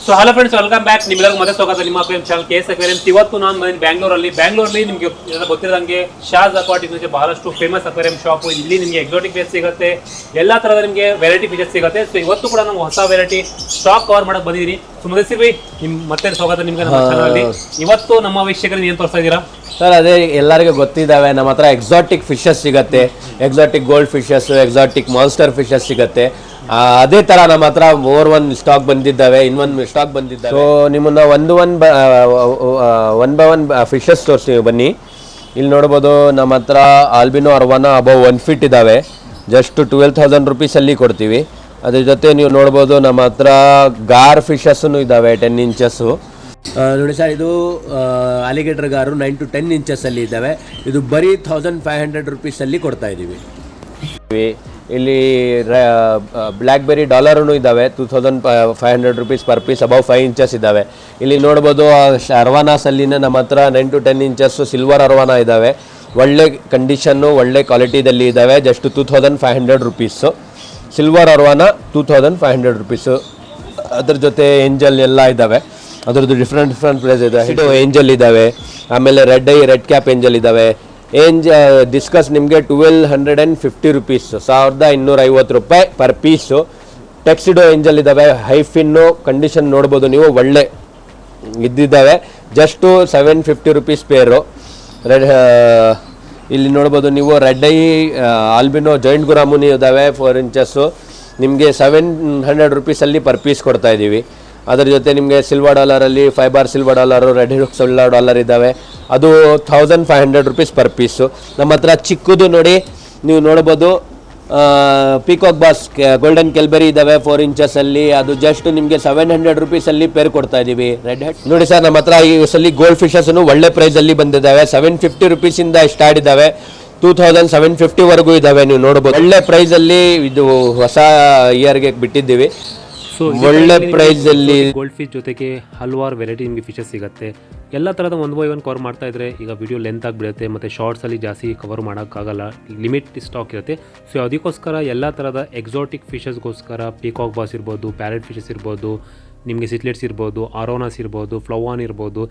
So hello friends, welcome back. ನಿಮ್ಮೆಲ್ಲರಿಗೂ ಮತ್ತೆ ಸ್ವಾಗತ ನಿಮ್ಮ ಅಕ್ವೇರಿಯಂ ಚಾನಲ್ KS ಅಕ್ವೇರಿಯಂ. ಇವತ್ತು ನಾನು ಬಂದಿದ್ದೀನಿ ಬ್ಯಾಂಗ್ಳೂರಲ್ಲಿ ನಿಮಗೆ ಗೊತ್ತಿರೋದಂಗೆ ಶಾಜ್ ಅಕ್ವಾಟಿಕ್ಸ್ ಬಹಳಷ್ಟು ಫೇಮಸ್ ಅಕ್ವೇರಿಯಂ ಶಾಪ್. ಇಲ್ಲಿ ನಿಮಗೆ ಎಕ್ಸಾಟಿಕ್ ಫಿಶ್ ಸಿಗುತ್ತೆ, ಎಲ್ಲಾ ತರದ ನಿಮಗೆ ವೆರೈಟಿ ಫಿಶಸ್ ಸಿಗುತ್ತೆ. ಸೊ ಇವತ್ತು ಕೂಡ ನಾವು ಹೊಸ ವೆರೈಟಿ ಸ್ಟಾಕ್ ಕವರ್ ಮಾಡಕ್ ಬಂದಿದ್ದೀನಿ. ಸೊ ಮುಗಿಸಿವಿ ಮತ್ತೆ ಸ್ವಾಗತ ನಿಮ್ಗೆ ನಮ್ಮ ಚಾನಲ್. ಇವತ್ತು ನಮ್ಮ ವೀಕ್ಷಕರಿಗೆ ಏನ್ ತೋರಿಸ್ತಾ ಇದ್ದೀರಾ ಸರ್? ಅದೇ ಎಲ್ಲರಿಗೂ ಗೊತ್ತಿದ್ದಾವೆ, ನಮ್ಮ ಹತ್ರ ಎಕ್ಸಾಟಿಕ್ ಫಿಶಸ್ ಸಿಗುತ್ತೆ, exotic gold fishes, exotic monster fishes ಸಿಗುತ್ತೆ. ಅದೇ ತರ ನಮ್ಮ ಹತ್ರ ಒನ್ ಸ್ಟಾಕ್ ಬಂದಿದ್ದಾವೆ, ಇನ್ನೊಂದು ಸ್ಟಾಕ್ ಬಂದಿದ್ದಾವೆ. ಸೊ ನಿಮ್ಮನ್ನ ಒನ್ ಬೈ ಒನ್ ಫಿಶಸ್ ತೋರಿಸ್ತೀವಿ, ಬನ್ನಿ. ಇಲ್ಲಿ ನೋಡ್ಬೋದು ನಮ್ಮ ಹತ್ರ ಆಲ್ಬಿನೋ ಅರ್ವಾನ ಅಬೌವ್ 1 ಫೀಟ್ ಇದ್ದಾವೆ, ಜಸ್ಟ್ 12,000 ರುಪೀಸಲ್ಲಿ ಕೊಡ್ತೀವಿ. ಅದ್ರ ಜೊತೆ ನೀವು ನೋಡ್ಬೋದು ನಮ್ಮ ಹತ್ರ ಗಾರ್ ಫಿಶಸ್ಸು ಇದ್ದಾವೆ 10 ಇಂಚಸ್ಸು. ನೋಡಿ ಸರ್, ಇದು ಅಲಿಗೇಟರ್ ಗಾರು 9 to 10 ಇಂಚಸ್ಸಲ್ಲಿ ಇದ್ದಾವೆ. ಇದು ಬರೀ 1,500 ರುಪೀಸಲ್ಲಿ ಕೊಡ್ತಾ ಇದ್ದೀವಿ. ಇಲ್ಲಿ ಬ್ಲ್ಯಾಕ್ಬೆರಿ ಡಾಲರೂ ಇದ್ದಾವೆ, 2,500 rupees per piece, above 5 inches ಇದ್ದಾವೆ. ಇಲ್ಲಿ ನೋಡ್ಬೋದು ಅರ್ವಾನಾಸಲ್ಲಿನ ನಮ್ಮ ಹತ್ರ 9 to 10 ಇಂಚಸ್ಸು ಸಿಲ್ವರ್ ಅರ್ವಾನ ಇದ್ದಾವೆ, ಒಳ್ಳೆ ಕಂಡೀಷನ್ನು, ಒಳ್ಳೆ ಕ್ವಾಲಿಟಿದಲ್ಲಿ ಇದ್ದಾವೆ, ಜಸ್ಟ್ 2,500 ರುಪೀಸು. ಸಿಲ್ವರ್ ಅರ್ವಾನ 2,500 ರುಪೀಸು. ಅದ್ರ ಜೊತೆ ಏಂಜಲ್ ಎಲ್ಲ ಇದ್ದಾವೆ, ಅದರದ್ದು ಡಿಫ್ರೆಂಟ್ ಪ್ರೈಸ್ ಇದೆ. ಇದು ಏಂಜಲ್ ಇದ್ದಾವೆ, ಆಮೇಲೆ ರೆಡ್ ಕ್ಯಾಪ್ ಏಂಜಲ್ ಇದ್ದಾವೆ. ಡಿಸ್ಕಸ್ ನಿಮಗೆ 1,250 ರುಪೀಸ್, 1,250 ರೂಪಾಯಿ ಪರ್ ಪೀಸು. ಟೆಕ್ಸಿಡೋ ಏಂಜಲ್ ಇದ್ದಾವೆ, ಹೈಫಿನ್ನು ಕಂಡೀಷನ್ ನೋಡ್ಬೋದು ನೀವು, ಒಳ್ಳೆ ಇದ್ದಿದ್ದಾವೆ, ಜಸ್ಟು 750 ರುಪೀಸ್ ಪೇರು. ಇಲ್ಲಿ ನೋಡ್ಬೋದು ನೀವು ರೆಡ್ ಐ ಆಲ್ಬಿನೋ ಜಾಯಿಂಟ್ ಗುರಾಮುನಿ ಇದ್ದಾವೆ 4 ಇಂಚಸ್ಸು, ನಿಮಗೆ 700 ರುಪೀಸಲ್ಲಿ ಪರ್ ಪೀಸ್ ಕೊಡ್ತಾ ಇದ್ದೀವಿ. ಅದರ ಜೊತೆ ನಿಮಗೆ ಸಿಲ್ವರ್ ಡಾಲರಲ್ಲಿ ಫೈಬರ್ ಸಿಲ್ವರ್ ಡಾಲರು, ರೆಡ್ ಹಿಡುಕ್ ಸಿಲ್ವರ್ ಡಾಲರ್ ಇದ್ದಾವೆ, ಅದು 1,500 ರುಪೀಸ್ ಪರ್ ಪೀಸು. ನಮ್ಮ ಹತ್ರ ಚಿಕ್ಕದು ನೋಡಿ, ನೀವು ನೋಡ್ಬೋದು ಪೀಕಾಕ್ ಬಾಸ್ ಗೋಲ್ಡನ್ ಕೆಲ್ಬೆರಿ ಇದ್ದಾವೆ 4 ಇಂಚಸ್ಸಲ್ಲಿ, ಅದು ಜಸ್ಟ್ ನಿಮಗೆ 700 ರುಪೀಸಲ್ಲಿ ಪೇರ್ ಕೊಡ್ತಾ ಇದ್ದೀವಿ. ರೆಡ್ ಹೆಡ್ ನೋಡಿ ಸರ್, ನಮ್ಮ ಹತ್ರ ಈ ಸಲ ಗೋಲ್ಡ್ ಫಿಶಸ್ಸನ್ನು ಒಳ್ಳೆ ಪ್ರೈಸಲ್ಲಿ ಬಂದಿದ್ದಾವೆ, 750 ರುಪೀಸಿಂದ ಸ್ಟಾರ್ಟ್ ಇದ್ದಾವೆ, 2,750 ವರೆಗೂ ಇದ್ದಾವೆ. ನೀವು ನೋಡ್ಬೋದು ಒಳ್ಳೆ ಪ್ರೈಸಲ್ಲಿ, ಇದು ಹೊಸ ಇಯರ್ಗೆ ಬಿಟ್ಟಿದ್ದೀವಿ. ಸೊ ಒಳ್ಳೆ ಪ್ರೈಸ್ ಅಲ್ಲಿ ಗೋಲ್ಡ್ ಫಿಶ್ ಜೊತೆಗೆ ಹಲವಾರು ವೆರೈಟಿ ನಿಮಗೆ ಫಿಶಸ್ ಸಿಗುತ್ತೆ. ಎಲ್ಲ ಥರದ 1 by 1 ಕವರ್ ಮಾಡ್ತಾ ಇದ್ರೆ ಈಗ ವಿಡಿಯೋ ಲೆಂತ್ ಆಗಿಬಿಡುತ್ತೆ, ಮತ್ತು ಶಾರ್ಟ್ಸಲ್ಲಿ ಜಾಸ್ತಿ ಕವರ್ ಮಾಡೋಕ್ಕಾಗಲ್ಲ, ಲಿಮಿಟ್ ಸ್ಟಾಕ್ ಇರುತ್ತೆ. ಸೊ ಅದಕ್ಕೋಸ್ಕರ ಎಲ್ಲ ಥರದ ಎಕ್ಸಾಟಿಕ್ ಫಿಶಸ್ಗೋಸ್ಕರ ಪೀಕಾಕ್ ಬಾಸ್ ಇರ್ಬೋದು, ಪ್ಯಾರೆಟ್ ಫಿಶಸ್ ಇರ್ಬೋದು, ನಿಮಗೆ ಸಿಟ್ಲೆಟ್ಸ್ ಇರ್ಬೋದು, ಆರೋನಾಸ್ ಇರ್ಬೋದು, ಫ್ಲವಾನ್ ಇರ್ಬೋದು,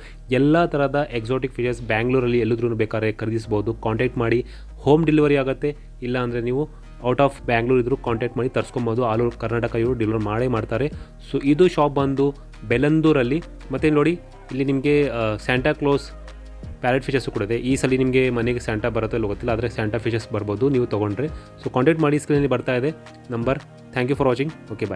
ಎಲ್ಲ ಥರದ ಎಕ್ಸಾಟಿಕ್ ಫಿಶಸ್ ಬ್ಯಾಂಗ್ಳೂರಲ್ಲಿ ಎಲ್ಲಿದ್ರೂ ಬೇಕಾದ್ರೆ ಖರೀದಿಸ್ಬೋದು. ಕಾಂಟ್ಯಾಕ್ಟ್ ಮಾಡಿ, ಹೋಮ್ ಡೆಲಿವರಿ ಆಗುತ್ತೆ. ಇಲ್ಲ ಅಂದರೆ ನೀವು ಔಟ್ ಆಫ್ ಬ್ಯಾಂಗ್ಳೂರ್ ಇದ್ದರೂ ಕಾಂಟ್ಯಾಕ್ಟ್ ಮಾಡಿ ತರಿಸ್ಕೊಬೋದು. ಆಲ್ ಓವರ್ ಕರ್ನಾಟಕ ಇವರು ಡೆಲಿವರ್ ಮಾಡೇ ಮಾಡ್ತಾರೆ. ಸೊ ಇದು ಶಾಪ್ ಬಂದು ಬೆಲಂದೂರಲ್ಲಿ. ಮತ್ತು ನೋಡಿ, ಇಲ್ಲಿ ನಿಮಗೆ ಸ್ಯಾಂಟಾ ಕ್ಲೋಸ್ ಪ್ಯಾರೆಟ್ ಫಿಶಸ್ಸು ಕೂಡ ಇದೆ. ಈ ಸಲ ನಿಮಗೆ ಮನೆಗೆ ಸ್ಯಾಂಟಾ ಬರುತ್ತೋ ಇಲ್ಲ ಗೊತ್ತಿಲ್ಲ, ಆದರೆ ಸ್ಯಾಂಟಾ ಫಿಶಸ್ ಬರ್ಬೋದು ನೀವು ತೊಗೊಂಡ್ರೆ. ಸೊ ಕಾಂಟ್ಯಾಕ್ಟ್ ಮಾಡಿ, ಸ್ಕ್ರೀನಲ್ಲಿ ಬರ್ತಾ ಇದೆ number. Thank you for watching. Okay, bye.